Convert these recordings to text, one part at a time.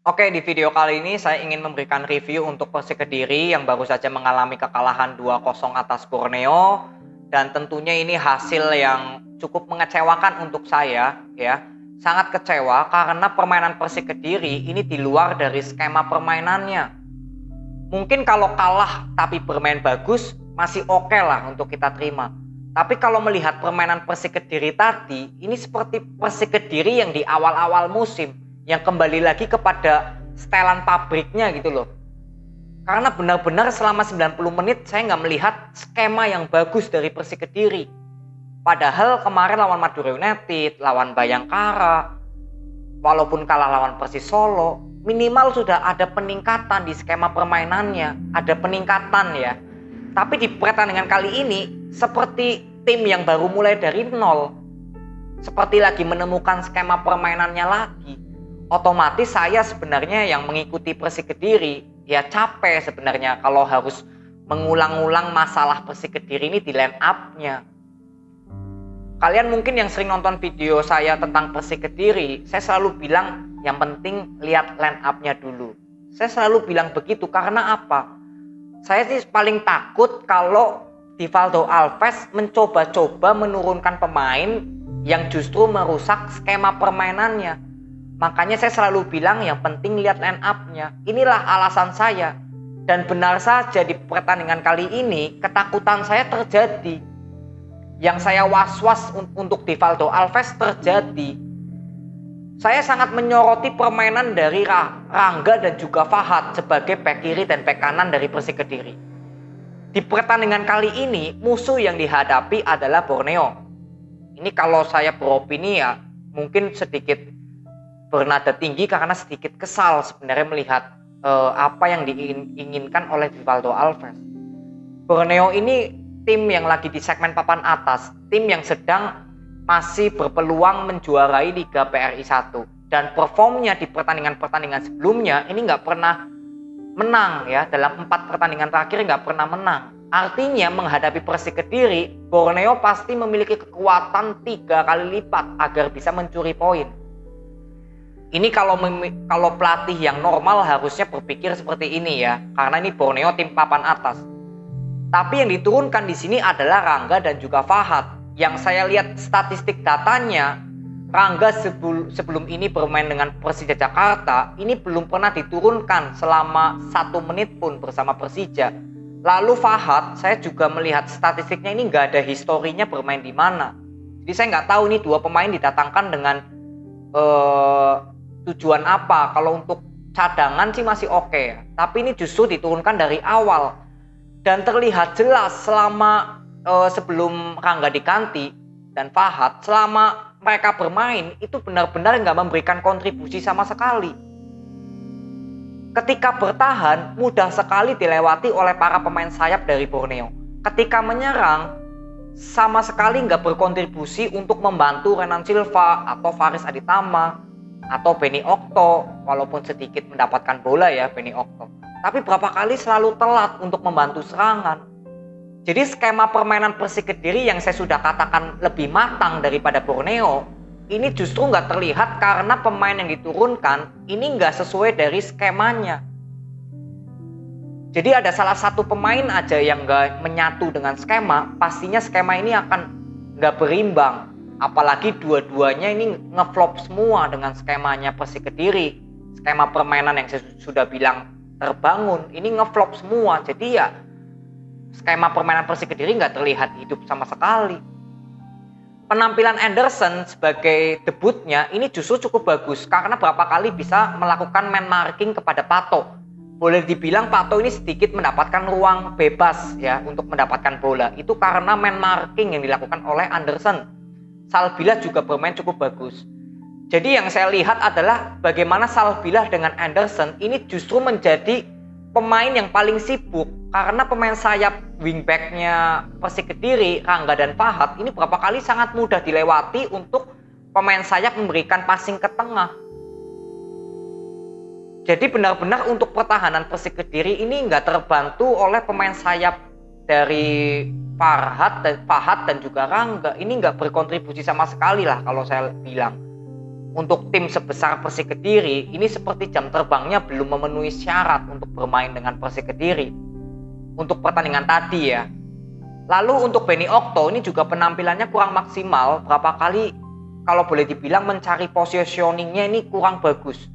Oke, di video kali ini saya ingin memberikan review untuk Persik Kediri yang baru saja mengalami kekalahan 2-0 atas Borneo, dan tentunya ini hasil yang cukup mengecewakan untuk saya ya. Sangat kecewa karena permainan Persik Kediri ini di luar dari skema permainannya. Mungkin kalau kalah tapi bermain bagus masih oke lah untuk kita terima. Tapi kalau melihat permainan Persik Kediri tadi, ini seperti Persik Kediri yang di awal-awal musim, yang kembali lagi kepada setelan pabriknya gitu loh. Karena benar-benar selama 90 menit saya nggak melihat skema yang bagus dari Persik Kediri. Padahal kemarin lawan Madura United, lawan Bayangkara, walaupun kalah lawan Persis Solo, minimal sudah ada peningkatan di skema permainannya, ada peningkatan ya. Tapi di pertandingan kali ini seperti tim yang baru mulai dari nol, seperti lagi menemukan skema permainannya lagi. Otomatis saya sebenarnya yang mengikuti Persik Kediri ya capek sebenarnya kalau harus mengulang-ulang masalah Persik Kediri ini di line up-nya. Kalian mungkin yang sering nonton video saya tentang Persik Kediri, saya selalu bilang yang penting lihat line up-nya dulu. Saya selalu bilang begitu karena apa? Saya sih paling takut kalau Divaldo Alves mencoba-coba menurunkan pemain yang justru merusak skema permainannya. Makanya saya selalu bilang yang penting lihat line up-nya. Inilah alasan saya. Dan benar saja di pertandingan kali ini ketakutan saya terjadi. Yang saya was-was untuk Divaldo Alves terjadi. Saya sangat menyoroti permainan dari Rangga dan juga Fahad sebagai bek kiri dan bek kanan dari Persik Kediri. Di pertandingan kali ini musuh yang dihadapi adalah Borneo. Ini kalau saya beropini ya mungkin sedikit bernada tinggi karena sedikit kesal sebenarnya melihat apa yang diinginkan oleh Divaldo Alves. Borneo ini tim yang lagi di segmen papan atas, tim yang sedang masih berpeluang menjuarai Liga PRI 1, dan performnya di pertandingan-pertandingan sebelumnya ini nggak pernah menang ya, dalam 4 pertandingan terakhir nggak pernah menang. Artinya menghadapi Persik Kediri, Borneo pasti memiliki kekuatan 3 kali lipat agar bisa mencuri poin. Ini kalau pelatih yang normal harusnya berpikir seperti ini ya, karena ini Borneo tim papan atas. Tapi yang diturunkan di sini adalah Rangga dan juga Fahad. Yang saya lihat statistik datanya, Rangga sebelum ini bermain dengan Persija Jakarta, ini belum pernah diturunkan selama 1 menit pun bersama Persija. Lalu Fahad, saya juga melihat statistiknya ini nggak ada historinya bermain di mana. Jadi saya nggak tahu nih 2 pemain didatangkan dengan tujuan apa. Kalau untuk cadangan sih masih oke ya. Tapi ini justru diturunkan dari awal. Dan terlihat jelas selama sebelum Rangga diganti dan Fahad, selama mereka bermain itu benar-benar nggak memberikan kontribusi sama sekali. Ketika bertahan mudah sekali dilewati oleh para pemain sayap dari Borneo. Ketika menyerang sama sekali nggak berkontribusi untuk membantu Renan Silva atau Faris Aditama atau Beni Okto, walaupun sedikit mendapatkan bola ya Beni Okto. Tapi berapa kali selalu telat untuk membantu serangan. Jadi skema permainan Persik Kediri yang saya sudah katakan lebih matang daripada Borneo, ini justru nggak terlihat karena pemain yang diturunkan ini nggak sesuai dari skemanya. Jadi ada salah satu pemain aja yang nggak menyatu dengan skema, pastinya skema ini akan nggak berimbang. Apalagi dua-duanya ini ngeflop semua dengan skemanya Persik Kediri. Skema permainan yang saya sudah bilang terbangun ini ngeflop semua. Jadi ya skema permainan Persik Kediri nggak terlihat hidup sama sekali. Penampilan Anderson sebagai debutnya ini justru cukup bagus karena berapa kali bisa melakukan man marking kepada Pato. Boleh dibilang Pato ini sedikit mendapatkan ruang bebas ya untuk mendapatkan bola. Itu karena man marking yang dilakukan oleh Anderson. Salbilah juga bermain cukup bagus. Jadi yang saya lihat adalah bagaimana Salbilah dengan Anderson ini justru menjadi pemain yang paling sibuk. Karena pemain sayap wingbacknya Persik Kediri, Rangga dan Fahad ini berapa kali sangat mudah dilewati untuk pemain sayap memberikan passing ke tengah. Jadi benar-benar untuk pertahanan Persik Kediri ini nggak terbantu oleh pemain sayap dari Fahad dan juga Rangga. Ini nggak berkontribusi sama sekali lah kalau saya bilang. untuk tim sebesar Persik Kediri ini seperti jam terbangnya belum memenuhi syarat untuk bermain dengan Persik Kediri untuk pertandingan tadi ya. Lalu untuk Benny Okto ini juga penampilannya kurang maksimal, berapa kali kalau boleh dibilang mencari positioningnya ini kurang bagus.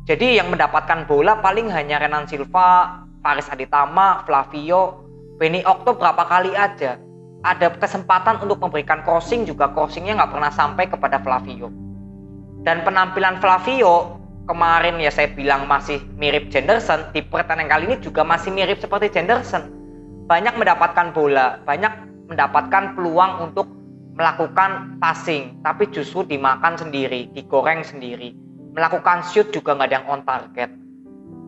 Jadi yang mendapatkan bola paling hanya Renan Silva, Faris Aditama, Flavio. Benny Okto berapa kali aja ada kesempatan untuk memberikan crossing, juga crossingnya nggak pernah sampai kepada Flavio. Dan penampilan Flavio kemarin ya saya bilang masih mirip Jenderson, di pertandingan kali ini juga masih mirip seperti Jenderson. Banyak mendapatkan bola, banyak mendapatkan peluang untuk melakukan passing, tapi justru dimakan sendiri, digoreng sendiri. Melakukan shoot juga nggak ada yang on target.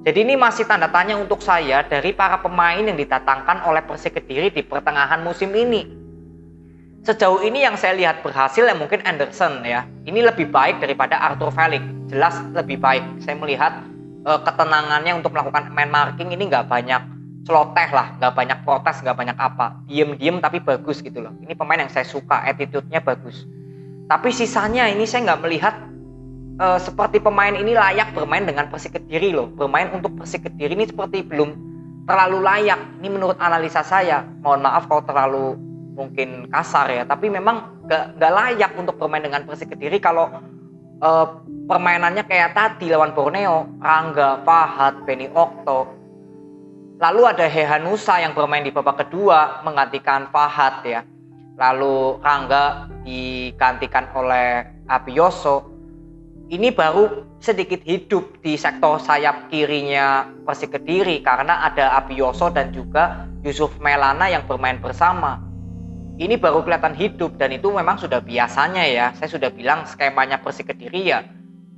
Jadi ini masih tanda tanya untuk saya dari para pemain yang didatangkan oleh Persik Kediri di pertengahan musim ini. Sejauh ini yang saya lihat berhasil ya mungkin Anderson ya. Ini lebih baik daripada Arthur Felix, jelas lebih baik. Saya melihat ketenangannya untuk melakukan man marking ini nggak banyak celoteh lah, nggak banyak protes, nggak banyak apa. Diem-diem tapi bagus gitu loh. Ini pemain yang saya suka, attitude-nya bagus. Tapi sisanya ini saya nggak melihat seperti pemain ini layak bermain dengan Persik Kediri loh. Bermain untuk Persik Kediri ini seperti belum terlalu layak. Ini menurut analisa saya. Mohon maaf kalau terlalu mungkin kasar ya. Tapi memang nggak layak untuk bermain dengan Persik Kediri kalau permainannya kayak tadi lawan Borneo. Rangga, Fahad, Benny Okto. Lalu ada Hehanusa yang bermain di babak kedua menggantikan Fahad ya. Lalu Rangga digantikan oleh Abioso. Ini baru sedikit hidup di sektor sayap kirinya Persik Kediri karena ada Abioso dan juga Yusuf Melana yang bermain bersama. Ini baru kelihatan hidup dan itu memang sudah biasanya ya. Saya sudah bilang skemanya Persik Kediri ya.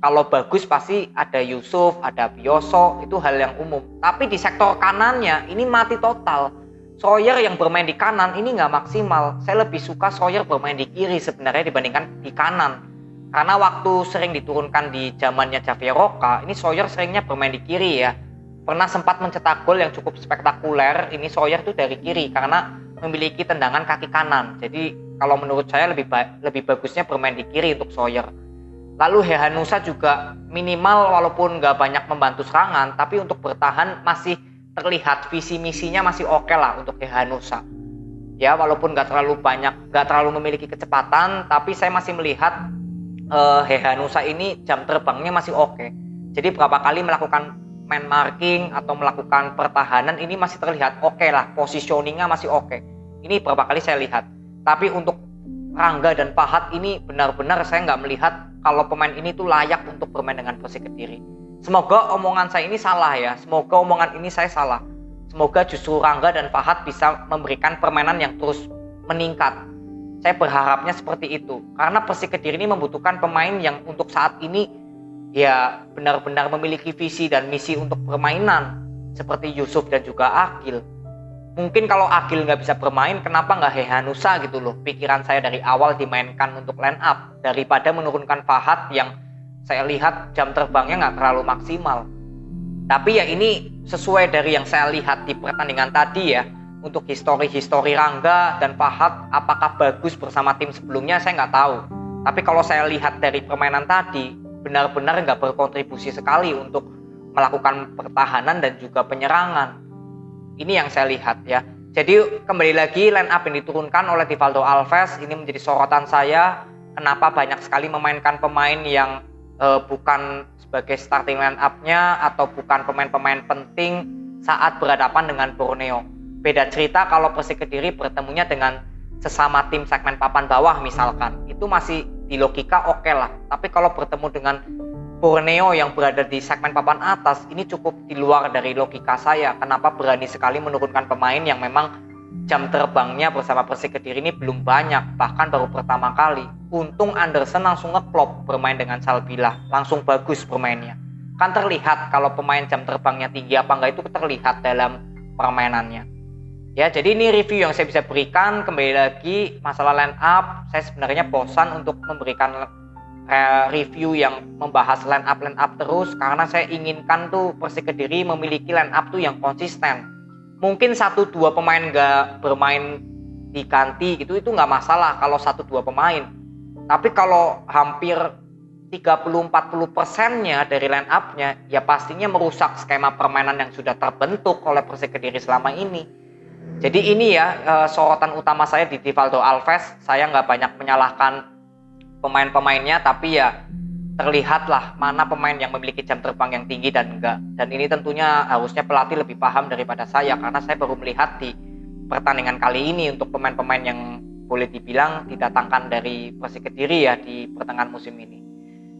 Kalau bagus pasti ada Yusuf, ada Abioso, itu hal yang umum. Tapi di sektor kanannya ini mati total. Sawyer yang bermain di kanan ini nggak maksimal. Saya lebih suka Sawyer bermain di kiri sebenarnya dibandingkan di kanan. Karena waktu sering diturunkan di zamannya Javier Roca, ini Sawyer seringnya bermain di kiri ya. Pernah sempat mencetak gol yang cukup spektakuler, ini Sawyer tuh dari kiri karena memiliki tendangan kaki kanan. Jadi kalau menurut saya lebih bagusnya bermain di kiri untuk Sawyer. Lalu Hehanusa juga minimal walaupun nggak banyak membantu serangan, tapi untuk bertahan masih terlihat visi misinya masih oke lah untuk Hehanusa. Ya walaupun nggak terlalu memiliki kecepatan, tapi saya masih melihat Hehanusa ini jam terbangnya masih oke. Jadi berapa kali melakukan man marking atau melakukan pertahanan ini masih terlihat oke lah, positioningnya masih oke. Ini berapa kali saya lihat. Tapi untuk Rangga dan Fahad ini benar-benar saya nggak melihat kalau pemain ini tuh layak untuk bermain dengan Persik Kediri. Semoga omongan saya ini salah ya. Semoga omongan ini saya salah. Semoga justru Rangga dan Fahad bisa memberikan permainan yang terus meningkat. Saya berharapnya seperti itu. Karena Persik Kediri ini membutuhkan pemain yang untuk saat ini ya benar-benar memiliki visi dan misi untuk permainan. Seperti Yusuf dan juga Akil. Mungkin kalau Akil nggak bisa bermain, kenapa nggak Hehanusa gitu loh. Pikiran saya dari awal dimainkan untuk line up. Daripada menurunkan Fahad yang saya lihat jam terbangnya nggak terlalu maksimal. Tapi ya ini sesuai dari yang saya lihat di pertandingan tadi ya. Untuk histori Rangga dan Fahad, apakah bagus bersama tim sebelumnya saya nggak tahu. Tapi kalau saya lihat dari permainan tadi, benar-benar nggak berkontribusi sekali untuk melakukan pertahanan dan juga penyerangan. Ini yang saya lihat ya. Jadi kembali lagi line up yang diturunkan oleh Divaldo Alves ini menjadi sorotan saya. Kenapa banyak sekali memainkan pemain yang bukan sebagai starting line up-nya atau bukan pemain-pemain penting saat berhadapan dengan Borneo. Beda cerita kalau Persik Kediri bertemunya dengan sesama tim segmen papan bawah misalkan. Itu masih di logika oke lah. Tapi kalau bertemu dengan Borneo yang berada di segmen papan atas ini cukup di luar dari logika saya. Kenapa berani sekali menurunkan pemain yang memang jam terbangnya bersama Persik Kediri ini belum banyak, bahkan baru pertama kali. Untung Anderson langsung ngeklop bermain dengan Salbilah, langsung bagus bermainnya. Kan terlihat kalau pemain jam terbangnya tinggi apa enggak itu terlihat dalam permainannya. Ya, jadi ini review yang saya bisa berikan. Kembali lagi masalah line up, saya sebenarnya bosan untuk memberikan review yang membahas line up terus karena saya inginkan tuh Persik Kediri memiliki line up tuh yang konsisten. Mungkin 1-2 pemain nggak bermain diganti gitu itu nggak masalah kalau 1-2 pemain. Tapi kalau hampir 30-40%-nya dari line up-nya ya pastinya merusak skema permainan yang sudah terbentuk oleh Persik Kediri selama ini. Jadi ini ya sorotan utama saya di Rivaldo Alves. Saya nggak banyak menyalahkan pemain-pemainnya, tapi ya terlihatlah mana pemain yang memiliki jam terbang yang tinggi dan enggak. Dan ini tentunya harusnya pelatih lebih paham daripada saya, karena saya baru melihat di pertandingan kali ini untuk pemain-pemain yang boleh dibilang didatangkan dari Persik Kediri ya di pertengahan musim ini.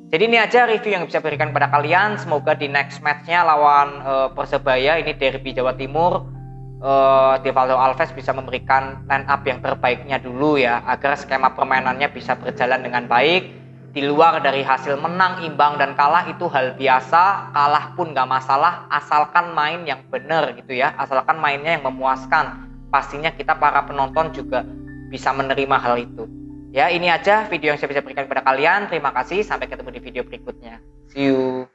Jadi ini aja review yang bisa berikan kepada kalian. Semoga di next match-nya lawan Persebaya, ini derby Jawa Timur, Rivaldo Alves bisa memberikan line up yang terbaiknya dulu ya, agar skema permainannya bisa berjalan dengan baik. Di luar dari hasil menang, imbang, dan kalah itu hal biasa. Kalah pun gak masalah, asalkan main yang benar gitu ya, asalkan mainnya yang memuaskan. Pastinya kita para penonton juga bisa menerima hal itu. Ya, ini aja video yang saya bisa berikan kepada kalian. Terima kasih, sampai ketemu di video berikutnya. See you.